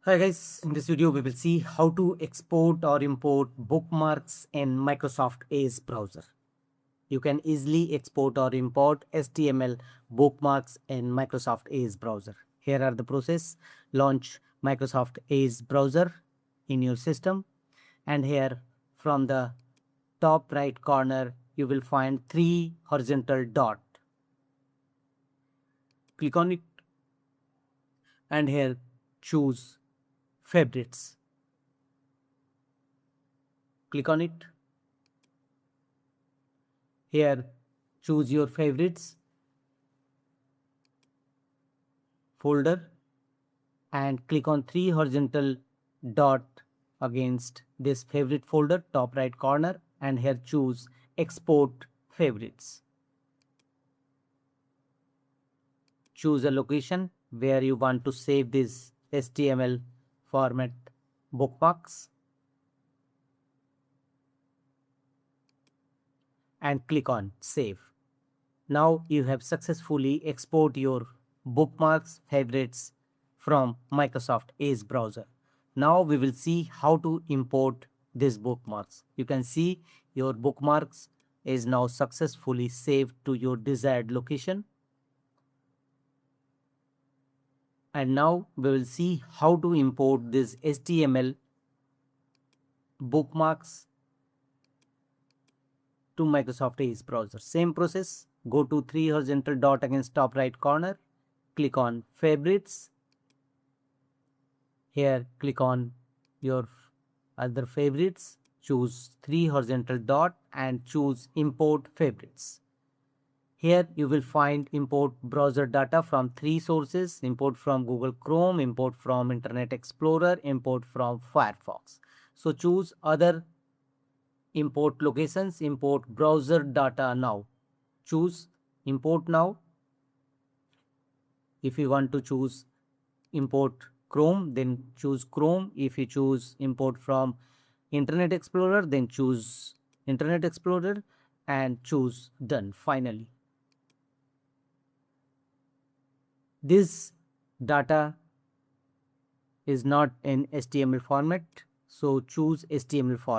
Hi guys, in this video we will see how to export or import bookmarks in Microsoft Edge browser. You can easily export or import HTML bookmarks in Microsoft Edge browser. Here are the process. Launch Microsoft Edge browser in your system, and here from the top right corner you will find three horizontal dot. Click on it and here choose favorites. Click on it. Here choose your favorites folder and click on three horizontal dot against this favorite folder top right corner, and here choose export favorites. Choose a location where you want to save this HTML format bookmarks and click on save. Now you have successfully export your bookmarks favorites from Microsoft Edge browser. Now we will see how to import these bookmarks. You can see your bookmarks is now successfully saved to your desired location. And now we will see how to import this HTML bookmarks to Microsoft Edge browser. Same process. Go to three horizontal dot against top right corner. Click on favorites. Here click on your other favorites. Choose three horizontal dot and choose import favorites. Here you will find import browser data from three sources: import from Google Chrome, import from Internet Explorer, import from Firefox. So choose other import locations, import browser data now. Choose import now. If you want to choose import Chrome, then choose Chrome. If you choose import from Internet Explorer, then choose Internet Explorer and choose done finally. This data is not in HTML format, so choose HTML format.